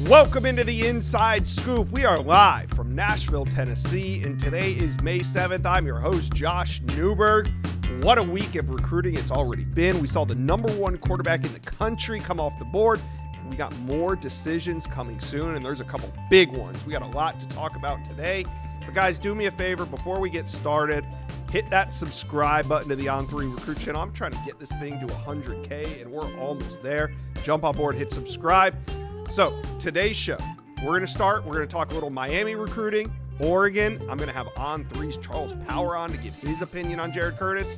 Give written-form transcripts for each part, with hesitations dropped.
Welcome into the Inside Scoop. We are live from Nashville, Tennessee, and today is May 7th. I'm your host, Josh Newberg. What a week of recruiting it's already been. We saw the number one quarterback in the country come off the board, and we got more decisions coming soon, and there's a couple big ones. We got a lot to talk about today. But guys, do me a favor before we get started. Hit that subscribe button to the On3 Recruit channel. I'm trying to get this thing to 100K, and we're almost there. Jump on board, hit subscribe. So, today's show, we're going to talk a little Miami recruiting, Oregon. I'm going to have On3's Charles Power on to give his opinion on Jared Curtis.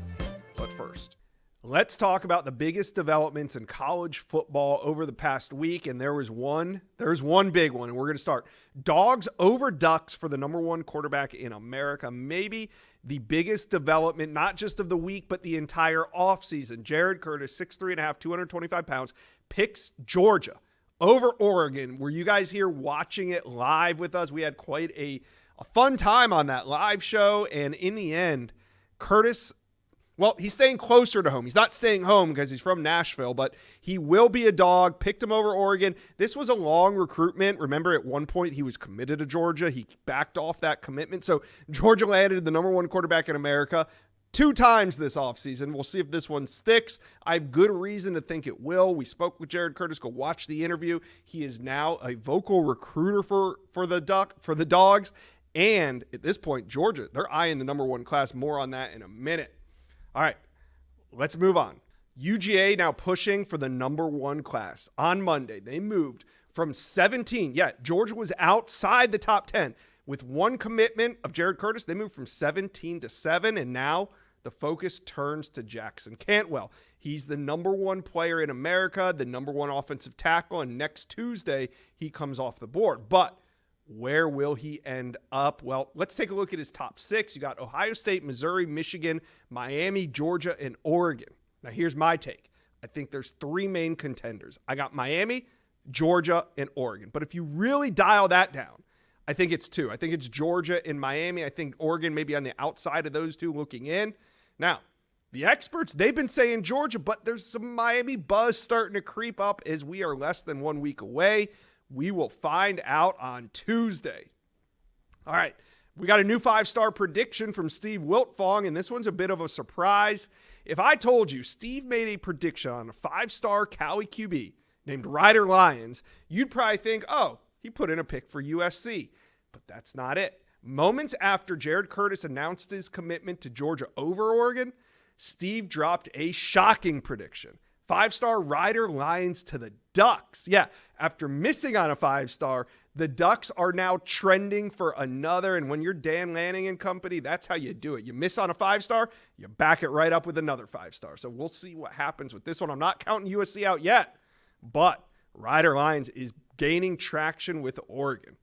But first, let's talk about the biggest developments in college football over the past week. And there's one big one, and we're going to start. Dogs over Ducks for the number one quarterback in America. Maybe the biggest development, not just of the week, but the entire offseason. Jared Curtis, 6'3.5", 225 pounds, picks Georgia over Oregon. Were you guys here watching it live with us? We had quite a fun time on that live show. And in the end, Curtis, well, he's staying closer to home. He's not staying home because he's from Nashville, but he will be a dog. Picked him over Oregon. This was a long recruitment. Remember, at one point, he was committed to Georgia. He backed off that commitment. So Georgia landed the number one quarterback in America 2 times this offseason. We'll see if this one sticks. I have good reason to think it will. We spoke with Jared Curtis. Go watch the interview. He is now a vocal recruiter for the Dogs. And at this point, Georgia, they're eyeing the number one class. More on that in a minute. All right, let's move on. UGA now pushing for the number one class. On Monday, they moved from 17. Yeah, Georgia was outside the top 10. With one commitment of Jared Curtis, they moved from 17 to 7, and now the focus turns to Jackson Cantwell. He's the number one player in America, the number one offensive tackle, and next Tuesday, he comes off the board. But where will he end up? Well, let's take a look at his top 6. You got Ohio State, Missouri, Michigan, Miami, Georgia, and Oregon. Now, here's my take. I think there's 3 main contenders. I got Miami, Georgia, and Oregon. But if you really dial that down, I think it's 2. I think it's Georgia and Miami. I think Oregon maybe on the outside of those 2 looking in. Now, the experts, they've been saying Georgia, but there's some Miami buzz starting to creep up as we are less than 1 week away. We will find out on Tuesday. All right, we got a new 5-star prediction from Steve Wiltfong, and this one's a bit of a surprise. If I told you Steve made a prediction on a 5-star Cali QB named Ryder Lyons, you'd probably think, oh, he put in a pick for USC. But that's not it. Moments after Jared Curtis announced his commitment to Georgia over Oregon, Steve dropped a shocking prediction. 5-star Ryder Lyons to the Ducks. Yeah, after missing on a 5-star, the Ducks are now trending for another. And when you're Dan Lanning and company, that's how you do it. You miss on a 5-star, you back it right up with another 5-star. So we'll see what happens with this one. I'm not counting USC out yet, but Ryder Lyons is gaining traction with Oregon.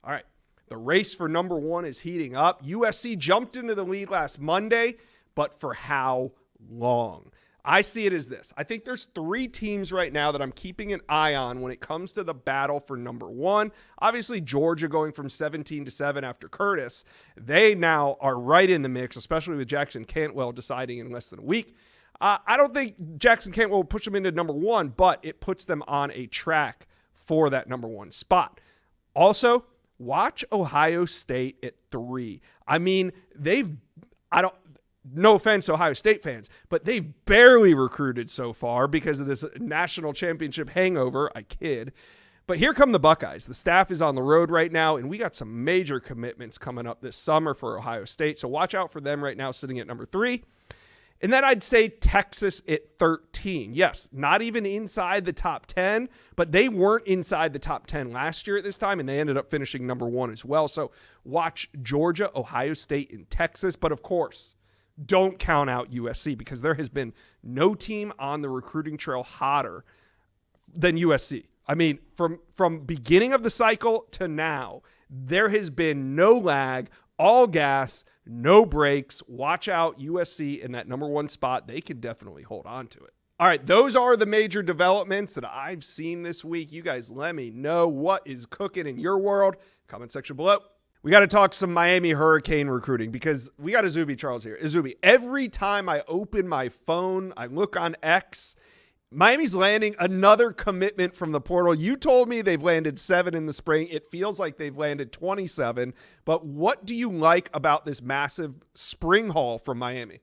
All right, the race for number one is heating up. USC jumped into the lead last Monday, but for how long? I see it as this. I think there's 3 teams right now that I'm keeping an eye on when it comes to the battle for number one. Obviously, Georgia going from 17 to 7 after Curtis. They now are right in the mix, especially with Jackson Cantwell deciding in less than a week. I don't think Jackson Cantwell will push them into number one, but it puts them on a track for that number one spot. Also, watch Ohio State at 3. I mean, no offense, Ohio State fans, but they've barely recruited so far because of this national championship hangover. I kid. But here come the Buckeyes. The staff is on the road right now, and we got some major commitments coming up this summer for Ohio State. So watch out for them right now, sitting at number 3. And then I'd say Texas at 13. Yes, not even inside the top 10, but they weren't inside the top 10 last year at this time, and they ended up finishing number 1 as well. So watch Georgia, Ohio State, and Texas. But of course, don't count out USC because there has been no team on the recruiting trail hotter than USC. I mean, from beginning of the cycle to now, there has been no lag, all gas, no breaks. Watch out, USC in that number 1 spot. They can definitely hold on to it. All right, those are the major developments that I've seen this week. You guys let me know what is cooking in your world. Comment section below. We got to talk some Miami Hurricane recruiting because we got Azubi Charles here. Azubi, every time I open my phone, I look on X, Miami's landing another commitment from the portal. You told me they've landed 7 in the spring. It feels like they've landed 27. But what do you like about this massive spring haul from Miami?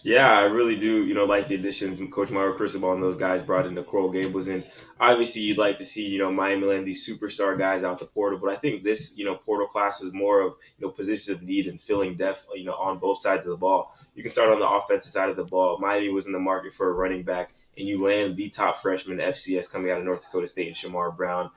Yeah, I really do, like the additions Coach Mario Cristobal and those guys brought in the Coral Gables. And obviously you'd like to see, Miami land these superstar guys out the portal. But I think this, portal class was more of, positions of need and filling depth, on both sides of the ball. You can start on the offensive side of the ball. Miami was in the market for a running back, and you land the top freshman FCS coming out of North Dakota State, Shamar Brown,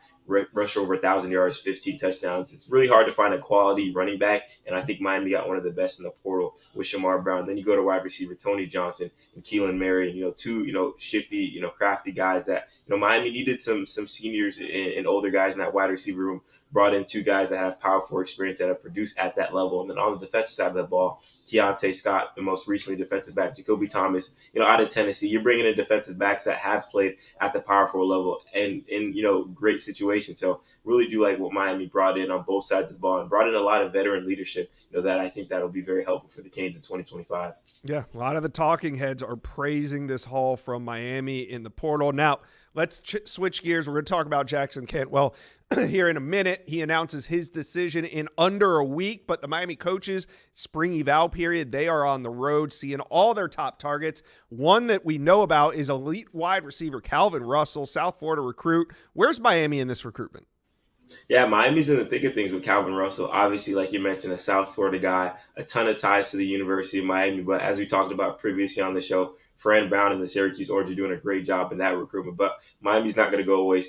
rushed over 1,000 yards, 15 touchdowns. It's really hard to find a quality running back, and I think Miami got one of the best in the portal with Shamar Brown. Then you go to wide receiver Tony Johnson and Keelan Murray, and two shifty, crafty guys that Miami needed some seniors and older guys in that wide receiver room. Brought in 2 guys that have powerful experience that have produced at that level. And then on the defensive side of the ball, Keontae Scott, the most recently defensive back, Jacoby Thomas, out of Tennessee. You're bringing in defensive backs that have played at the powerful level and in, great situations. So really do like what Miami brought in on both sides of the ball and brought in a lot of veteran leadership, that I think that'll be very helpful for the Canes in 2025. Yeah, a lot of the talking heads are praising this haul from Miami in the portal. Now, let's switch gears. We're going to talk about Jackson Cantwell here in a minute. He announces his decision in under a week, but the Miami coaches, spring eval period, they are on the road seeing all their top targets. One that we know about is elite wide receiver Calvin Russell, South Florida recruit. Where's Miami in this recruitment? Yeah, Miami's in the thick of things with Calvin Russell. Obviously, like you mentioned, a South Florida guy, a ton of ties to the University of Miami. But as we talked about previously on the show, Fran Brown and the Syracuse Orange are doing a great job in that recruitment. But Miami's not going to go away,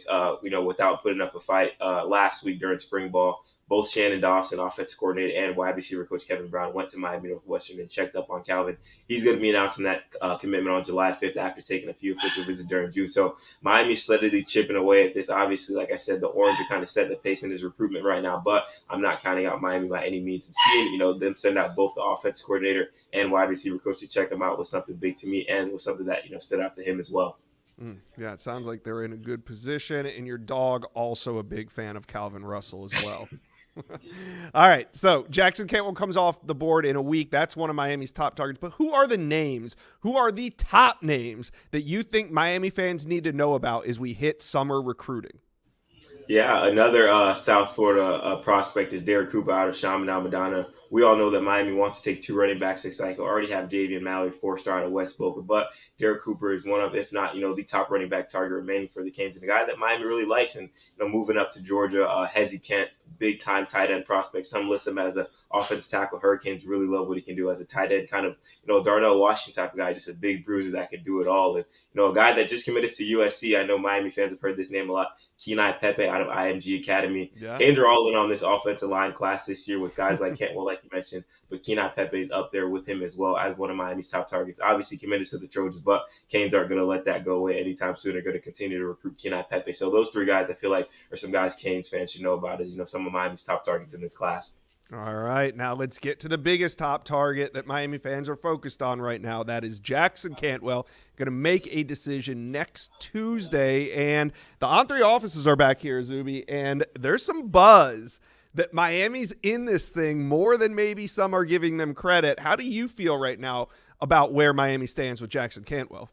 without putting up a fight. Last week during spring ball, both Shannon Dawson, offensive coordinator, and wide receiver coach Kevin Brown went to Miami Northwestern and checked up on Calvin. He's going to be announcing that commitment on July 5th after taking a few official visits during June. So Miami's steadily chipping away at this. Obviously, like I said, the Orange are kind of setting the pace in his recruitment right now, but I'm not counting out Miami by any means. And seeing, them send out both the offensive coordinator and wide receiver coach to check him out was something big to me and was something that, stood out to him as well. Yeah, it sounds like they're in a good position, and your dog also a big fan of Calvin Russell as well. All right, so Jackson Cantwell comes off the board in a week. That's one of Miami's top targets. But who are the names? Who are the top names that you think Miami fans need to know about as we hit summer recruiting? Yeah, another South Florida prospect is Derek Cooper out of Chaminade Madonna. We all know that Miami wants to take 2 running backs this cycle. Already have Javian Mallory, 4-star out of West Boca, but Derek Cooper is one of, if not, the top running back target remaining for the Canes, and the guy that Miami really likes. And moving up to Georgia, Hezzy Kent, big time tight end prospect. Some list him as an offensive tackle. Hurricanes really love what he can do as a tight end, kind of Darnell Washington type of guy, just a big bruiser that can do it all. And a guy that just committed to USC. I know Miami fans have heard this name a lot. Kenai Pepe out of IMG Academy. Yeah. Canes are all in on this offensive line class this year with guys like Cantwell, like you mentioned, but Kenai Pepe is up there with him as well as one of Miami's top targets. Obviously committed to the Trojans, but Canes aren't going to let that go away anytime soon. They're going to continue to recruit Kenai Pepe. So those 3 guys I feel like are some guys Canes fans should know about as, some of Miami's top targets in this class. All right, now let's get to the biggest top target that Miami fans are focused on right now. That is Jackson Cantwell, going to make a decision next Tuesday. And the On3 offices are back here, Zuby, and there's some buzz that Miami's in this thing more than maybe some are giving them credit. How do you feel right now about where Miami stands with Jackson Cantwell?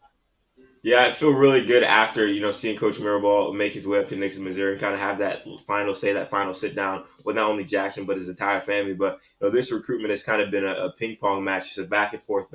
Yeah, I feel really good after, seeing Coach Mirabal make his way up to Nixon, Missouri, and kind of have that final sit down with not only Jackson, but his entire family. But, this recruitment has kind of been a ping pong match, just a back and forth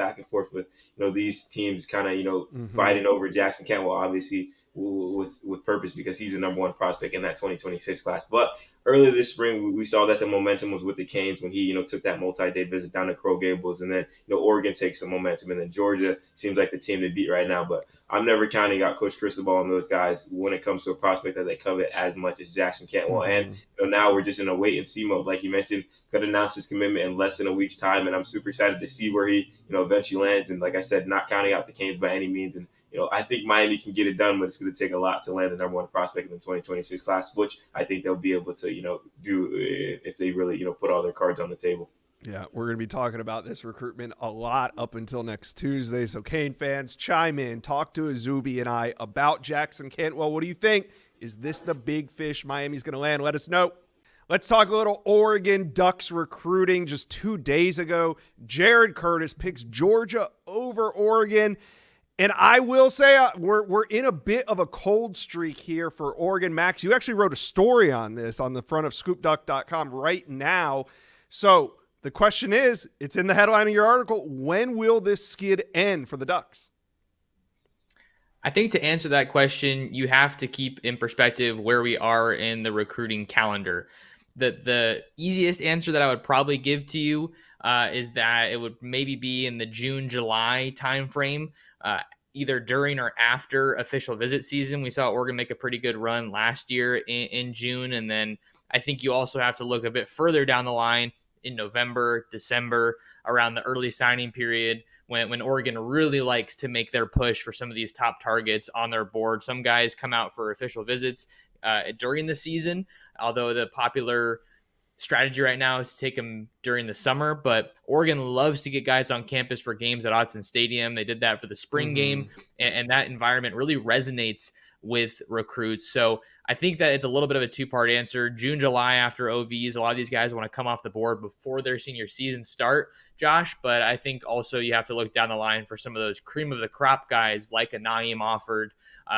with, these teams kind of, fighting over Jackson Cantwell, obviously with purpose because he's the number 1 prospect in that 2026 class. But earlier this spring, we saw that the momentum was with the Canes when he, took that multi-day visit down to Coral Gables, and then, Oregon takes some momentum, and then Georgia seems like the team to beat right now. But I'm never counting out Coach Cristobal and those guys when it comes to a prospect that they covet as much as Jackson Cantwell. And now we're just in a wait and see mode. Like you mentioned, could announce his commitment in less than a week's time, and I'm super excited to see where he, eventually lands. And like I said, not counting out the Canes by any means. And I think Miami can get it done, but it's going to take a lot to land the number 1 prospect in the 2026 class, which I think they'll be able to, do if they really, put all their cards on the table. Yeah, we're going to be talking about this recruitment a lot up until next Tuesday. So Cane fans, chime in, talk to Azubi and I about Jackson Cantwell. What do you think? Is this the big fish Miami's going to land? Let us know. Let's talk a little Oregon Ducks recruiting. Just 2 days ago, Jared Curtis picks Georgia over Oregon. And I will say we're in a bit of a cold streak here for Oregon. Max, you actually wrote a story on this on the front of scoopduck.com right now. So the question is, it's in the headline of your article, when will this skid end for the Ducks? I think to answer that question, you have to keep in perspective where we are in the recruiting calendar. The easiest answer that I would probably give to you is that it would maybe be in the June, July timeframe, either during or after official visit season. We saw Oregon make a pretty good run last year in June. And then I think you also have to look a bit further down the line in November, December, around the early signing period, when Oregon really likes to make their push for some of these top targets on their board. Some guys come out for official visits during the season, although the popular strategy right now is to take them during the summer. But Oregon loves to get guys on campus for games at Autzen Stadium. They did that for the spring game, and that environment really resonates with recruits. So I think that it's a little bit of a two-part answer. June, July after OVs, a lot of these guys want to come off the board before their senior season start, Josh. But I think also you have to look down the line for some of those cream of the crop guys like a Naeem Offord,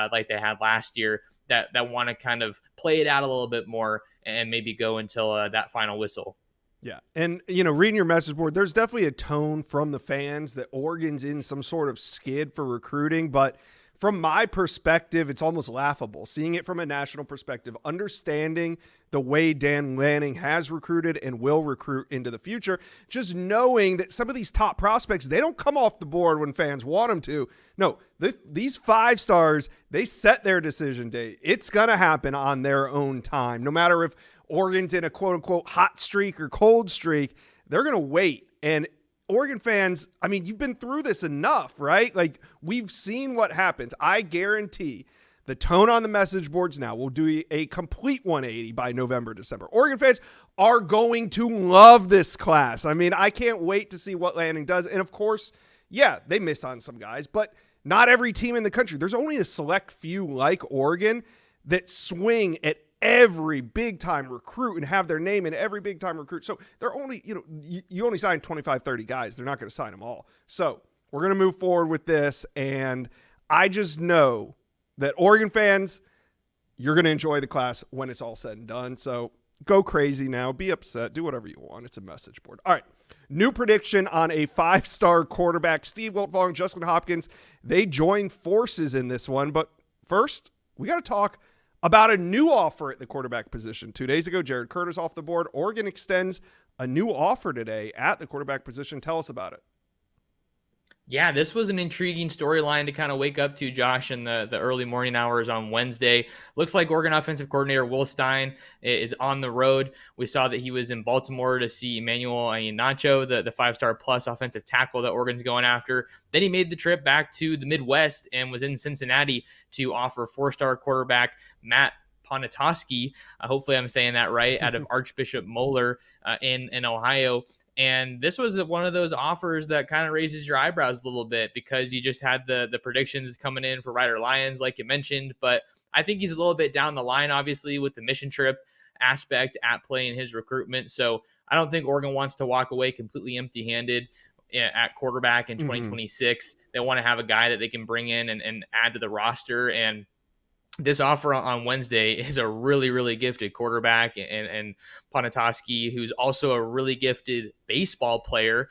like they had last year, that want to kind of play it out a little bit more and maybe go until that final whistle. Yeah. And, reading your message board, there's definitely a tone from the fans that Oregon's in some sort of skid for recruiting. But from my perspective, it's almost laughable seeing it from a national perspective, understanding the way Dan Lanning has recruited and will recruit into the future, just knowing that some of these top prospects, they don't come off the board when fans want them to. No, these 5 stars, they set their decision date. It's going to happen on their own time. No matter if Oregon's in a quote unquote hot streak or cold streak, they're going to wait. And Oregon fans, I mean, you've been through this enough, right? Like, we've seen what happens. I guarantee the tone on the message boards now will do a complete 180 by November, December. Oregon fans are going to love this class. I mean, I can't wait to see what Lanning does. And of course, yeah, they miss on some guys, but not every team in the country. There's only a select few like Oregon that swing at every big time recruit and have their name in every big time recruit. So they're only, you only sign 25, 30 guys. They're not going to sign them all. So we're going to move forward with this. And I just know that Oregon fans, you're going to enjoy the class when it's all said and done. So go crazy now, be upset, do whatever you want. It's a message board. All right. New prediction on a 5-star quarterback, Steve Wiltfong, Justin Hopkins. They join forces in this one. But first, we got to talk about a new offer at the quarterback position. 2 days ago, Jared Curtis off the board. Oregon extends a new offer today at the quarterback position. Tell us about it. Yeah, this was an intriguing storyline to kind of wake up to, Josh, in the early morning hours on Wednesday. Looks like Oregon offensive coordinator Will Stein is on the road. We saw that he was in Baltimore to see Emmanuel Iheanacho, the 5-star plus offensive tackle that Oregon's going after. Then he made the trip back to the Midwest and was in Cincinnati to offer 4-star quarterback Matt Ponatoski, hopefully I'm saying that right, out of Archbishop Moeller in Ohio. And this was one of those offers that kind of raises your eyebrows a little bit because you just had the predictions coming in for Ryder Lyons, like you mentioned. But I think he's a little bit down the line, obviously, with the mission trip aspect at play in his recruitment. So I don't think Oregon wants to walk away completely empty-handed at quarterback in 2026. They want to have a guy that they can bring in and add to the roster. And this offer on Wednesday is a really, really gifted quarterback and Ponatoski, who's also a really gifted baseball player,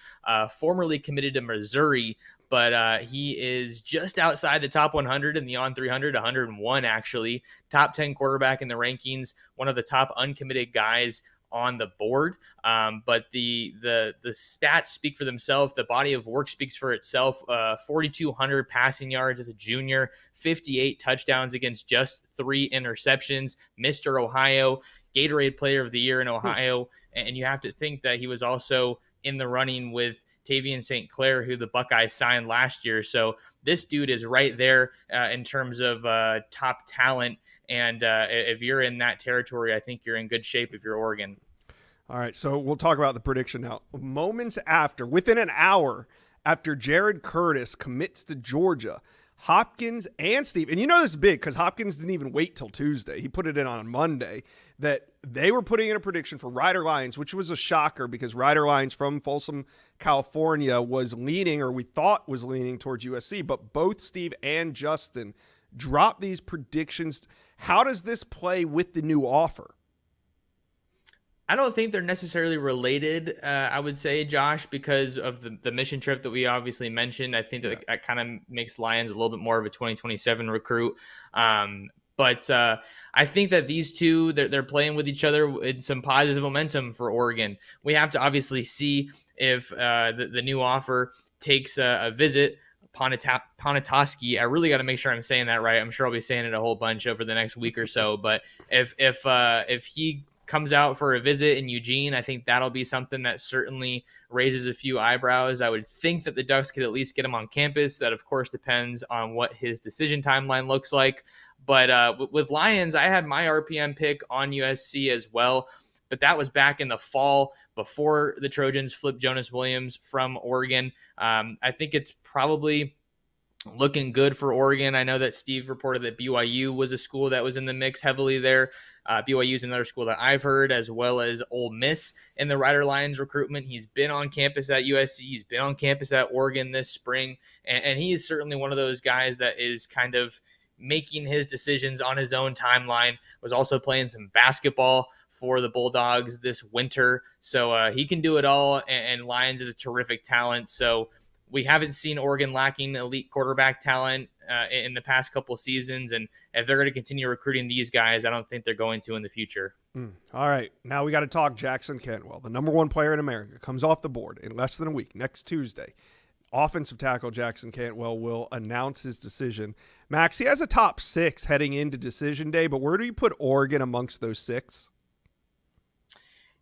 formerly committed to Missouri, but he is just outside the top 100 in the on 300, 101 actually. Top 10 quarterback in the rankings, one of the top uncommitted guys on the board. But the stats speak for themselves. The body of work speaks for itself. 4,200 passing yards as a junior, 58 touchdowns against just 3 interceptions. Mr. Ohio, Gatorade Player of the Year in Ohio. And you have to think that he was also in the running with Tavian St. Clair, who the Buckeyes signed last year. So this dude is right there in terms of top talent. And if you're in that territory, I think you're in good shape if you're Oregon. All right, so we'll talk about the prediction now. Moments after, within an hour after Jared Curtis commits to Georgia, Hopkins and Steve, and you know this is big because Hopkins didn't even wait till Tuesday. He put it in on Monday that they were putting in a prediction for Ryder Lyons, which was a shocker because Ryder Lyons from Folsom, California was leaning, or we thought was leaning towards USC, but both Steve and Justin dropped these predictions. How does this play with the new offer? I don't think they're necessarily related, I would say, Josh, because of the mission trip that we obviously mentioned. I think that kind of makes Lyons a little bit more of a 2027 recruit. But I think that these two, they're playing with each other in some positive momentum for Oregon. We have to obviously see if the new offer takes a visit. Ponatoski. I really got to make sure I'm saying that right. I'm sure I'll be saying it a whole bunch over the next week or so. But if he comes out for a visit in Eugene, I think that'll be something that certainly raises a few eyebrows. I would think that the Ducks could at least get him on campus. That, of course, depends on what his decision timeline looks like. But with Lyons, I had my RPM pick on USC as well, but that was back in the fall before the Trojans flipped Jonas Williams from Oregon. I think it's probably looking good for Oregon. I know that Steve reported that BYU was a school that was in the mix heavily there. BYU is another school that I've heard, as well as Ole Miss in the Ryder Lyons recruitment. He's been on campus at USC. He's been on campus at Oregon this spring. And he is certainly one of those guys that is kind of making his decisions on his own timeline. Was also playing some basketball for the Bulldogs this winter. So he can do it all. And Lyons is a terrific talent. So we haven't seen Oregon lacking elite quarterback talent in the past couple of seasons. And if they're going to continue recruiting these guys, I don't think they're going to in the future. All right. Now we got to talk Jackson Cantwell, the number one player in America, comes off the board in less than a week, next Tuesday. Offensive tackle Jackson Cantwell will announce his decision. Max, he has a top 6 heading into decision day, but where do you put Oregon amongst those 6?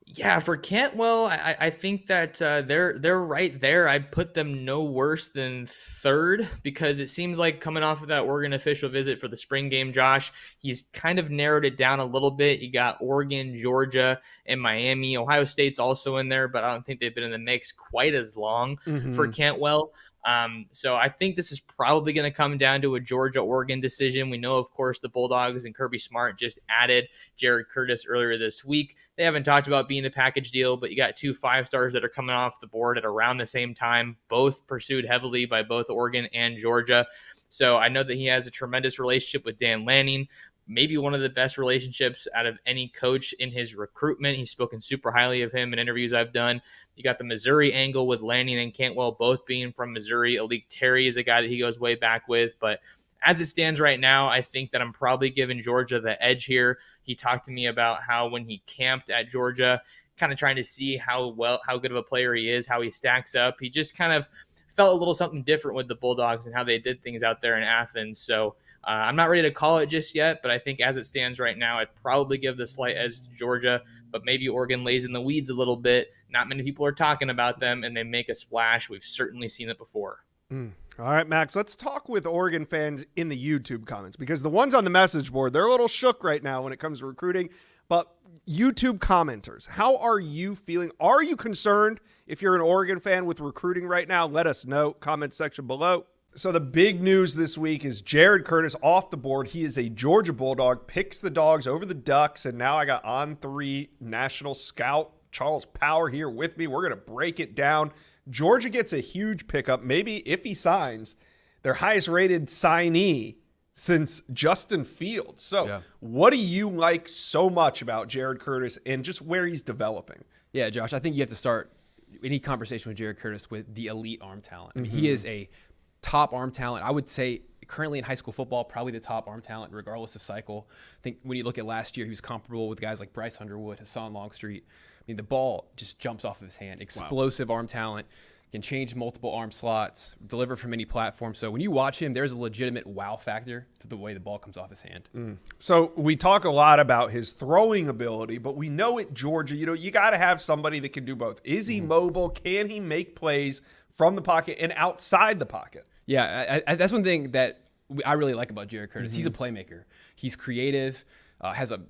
Yeah, for Cantwell, I think that they're right there. I'd put them no worse than 3rd because it seems like coming off of that Oregon official visit for the spring game, Josh, he's kind of narrowed it down a little bit. You got Oregon, Georgia, and Miami. Ohio State's also in there, but I don't think they've been in the mix quite as long for Cantwell. So I think this is probably going to come down to a Georgia-Oregon decision. We know, of course, the Bulldogs and Kirby Smart just added Jared Curtis earlier this week. They haven't talked about being a package deal, but you got 2 5-stars that are coming off the board at around the same time, both pursued heavily by both Oregon and Georgia. So I know that he has a tremendous relationship with Dan Lanning, maybe one of the best relationships out of any coach in his recruitment. He's spoken super highly of him in interviews I've done. You got the Missouri angle with Lanning and Cantwell both being from Missouri. Alik Terry is a guy that he goes way back with. But as it stands right now, I think that I'm probably giving Georgia the edge here. He talked to me about how when he camped at Georgia, kind of trying to see how good of a player he is, how he stacks up. He just kind of felt a little something different with the Bulldogs and how they did things out there in Athens. So I'm not ready to call it just yet, but I think as it stands right now, I'd probably give the slight edge to Georgia, but maybe Oregon lays in the weeds a little bit. Not many people are talking about them, and they make a splash. We've certainly seen it before. All right, Max, let's talk with Oregon fans in the YouTube comments because the ones on the message board, they're a little shook right now when it comes to recruiting. But YouTube commenters, how are you feeling? Are you concerned if you're an Oregon fan with recruiting right now? Let us know. Comment section below. So the big news this week is Jared Curtis off the board. He is a Georgia Bulldog, picks the Dogs over the Ducks, and now I got On3 national scout Charles Power here with me. We're going to break it down. Georgia gets a huge pickup, maybe if he signs, their highest rated signee since Justin Fields. So What do you like so much about Jared Curtis and just where he's developing? Yeah, Josh, I think you have to start any conversation with Jared Curtis with the elite arm talent. I mean, he is a top arm talent. I would say currently in high school football, probably the top arm talent regardless of cycle. I think when you look at last year, he was comparable with guys like Bryce Underwood, Hassan Longstreet. I mean, the ball just jumps off of his hand. Explosive arm talent, can change multiple arm slots, deliver from any platform. So when you watch him, there's a legitimate wow factor to the way the ball comes off his hand. So we talk a lot about his throwing ability, but we know at Georgia, you got to have somebody that can do both. Is he mobile? Can he make plays from the pocket and outside the pocket? Yeah, that's one thing that I really like about Jared Curtis. He's a playmaker. He's creative, has a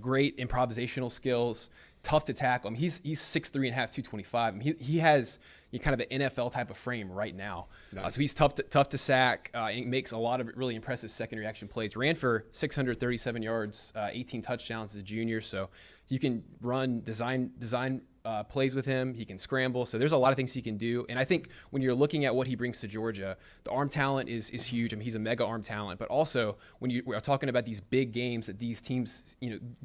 great improvisational skills, tough to tackle. He's 6'3.5", 225. He has kind of an NFL type of frame right now. Nice. So he's tough to sack. He makes a lot of really impressive second reaction plays. Ran for 637 yards, 18 touchdowns as a junior. So you can run design plays with him. He can scramble. So there's a lot of things he can do. And I think when you're looking at what he brings to Georgia, the arm talent is huge. He's a mega arm talent. But also when we're talking about these big games that these teams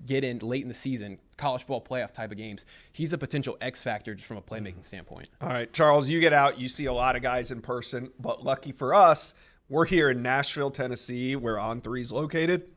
get in late in the season, college football playoff type of games, he's a potential X factor just from a playmaking standpoint. All right, Charles, you get out. You see a lot of guys in person, but lucky for us, we're here in Nashville, Tennessee, where On3's located.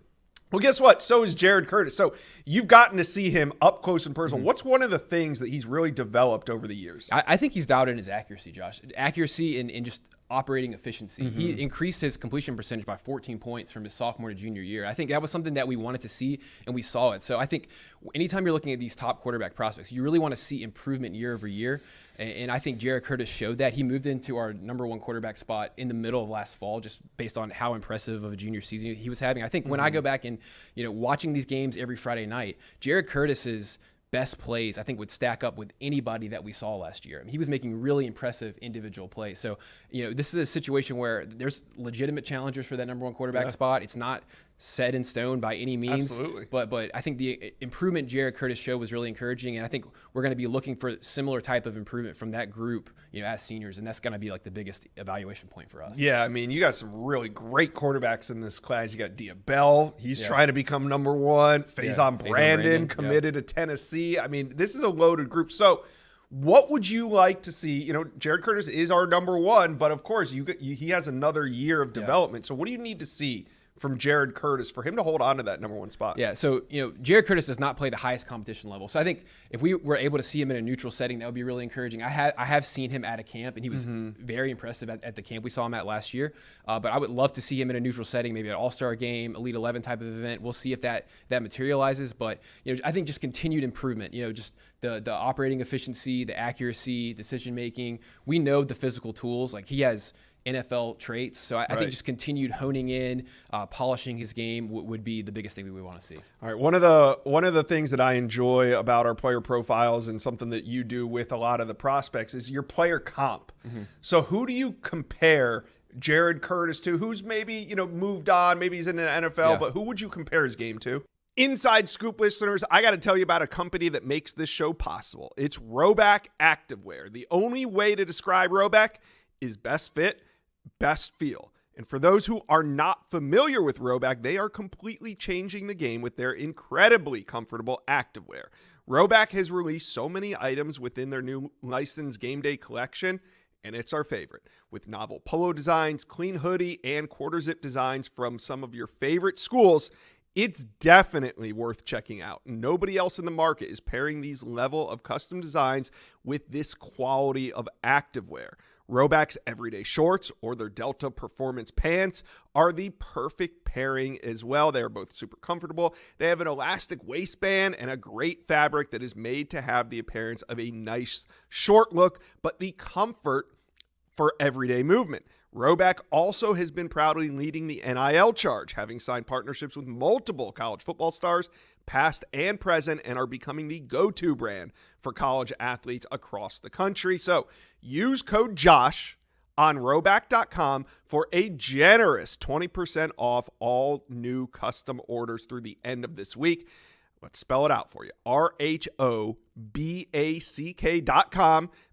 Well, guess what? So is Jared Curtis. So you've gotten to see him up close and personal. What's one of the things that he's really developed over the years? I think he's dialed in his accuracy, Josh. Accuracy and just operating efficiency. He increased his completion percentage by 14 points from his sophomore to junior year. I think that was something that we wanted to see, and we saw it. So I think anytime you're looking at these top quarterback prospects, you really want to see improvement year over year. And I think Jared Curtis showed that. He moved into our number one quarterback spot in the middle of last fall, just based on how impressive of a junior season he was having. I think when I go back and watching these games every Friday night, Jared Curtis's best plays, I think, would stack up with anybody that we saw last year. He was making really impressive individual plays. So, this is a situation where there's legitimate challengers for that number one quarterback spot. It's not set in stone by any means. Absolutely. But I think the improvement Jared Curtis showed was really encouraging, and I think we're going to be looking for similar type of improvement from that group, as seniors, and that's going to be like the biggest evaluation point for us. Yeah, you got some really great quarterbacks in this class. You got Diabell. He's trying to become number one. Faison Brandon committed to Tennessee. This is a loaded group. So what would you like to see? Jared Curtis is our number one, but of course he has another year of development. So what do you need to see from Jared Curtis for him to hold on to that number one spot? Yeah, so, Jared Curtis does not play the highest competition level. So I think if we were able to see him in a neutral setting, that would be really encouraging. I have seen him at a camp, and he was very impressive at the camp we saw him at last year. But I would love to see him in a neutral setting, maybe an all-star game, Elite 11 type of event. We'll see if that materializes. But, I think just continued improvement, just the operating efficiency, the accuracy, decision-making. We know the physical tools. Like, he has NFL traits. So I think just continued honing in, polishing his game would be the biggest thing that we want to see. All right. One of the things that I enjoy about our player profiles and something that you do with a lot of the prospects is your player comp. So who do you compare Jared Curtis to? Who's maybe, moved on, maybe he's in the NFL, but who would you compare his game to? Inside Scoop listeners, I got to tell you about a company that makes this show possible. It's Rhoback Activewear. The only way to describe Rhoback is best fit, best feel. And for those who are not familiar with Rhoback, they are completely changing the game with their incredibly comfortable activewear. Rhoback has released so many items within their new licensed game day collection, and it's our favorite. With novel polo designs, clean hoodie, and quarter zip designs from some of your favorite schools, it's definitely worth checking out. Nobody else in the market is pairing these level of custom designs with this quality of activewear. Rhoback's everyday shorts or their Delta Performance pants are the perfect pairing as well. They are both super comfortable. They have an elastic waistband and a great fabric that is made to have the appearance of a nice short look, but the comfort for everyday movement. Rhoback also has been proudly leading the NIL charge, having signed partnerships with multiple college football stars, past and present, and are becoming the go-to brand for college athletes across the country. So use code JOSH on Rhoback.com for a generous 20% off all new custom orders through the end of this week. Let's spell it out for you. RHOBACK.com.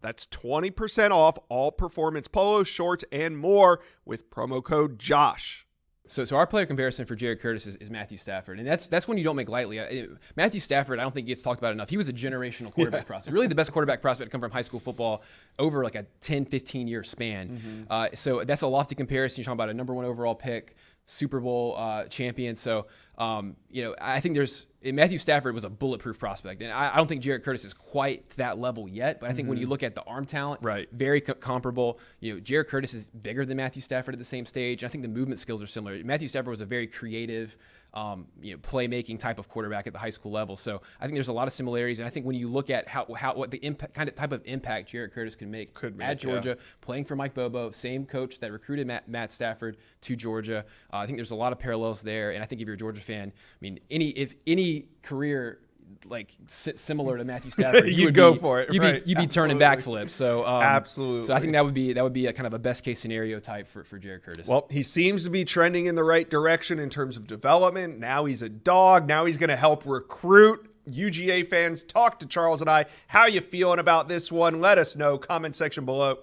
That's 20% off all performance polos, shorts, and more with promo code JOSH. So our player comparison for Jared Curtis is Matthew Stafford, and that's one you don't make lightly. Matthew Stafford, I don't think gets talked about enough. He was a generational quarterback prospect, really the best quarterback prospect to come from high school football over like a 10, 15-year span. So that's a lofty comparison. You're talking about a number one overall pick, Super Bowl champion. So, I think Matthew Stafford was a bulletproof prospect. And I don't think Jared Curtis is quite that level yet. But I think when you look at the arm talent, very comparable. Jared Curtis is bigger than Matthew Stafford at the same stage. I think the movement skills are similar. Matthew Stafford was a very creative, playmaking type of quarterback at the high school level. So I think there's a lot of similarities, and I think when you look at what the impact, type of impact Jarrett Curtis can make at Georgia, playing for Mike Bobo, same coach that recruited Matt Stafford to Georgia, I think there's a lot of parallels there. And I think if you're a Georgia fan, I mean, if any career like similar to Matthew Stafford, you'd go for it. You'd be turning backflips. So absolutely. So I think that would be a kind of a best case scenario type for Jarrett Curtis. Well, he seems to be trending in the right direction in terms of development. Now he's a dog. Now he's going to help recruit. UGA fans, talk to Charles and I. How you feeling about this one? Let us know. Comment section below.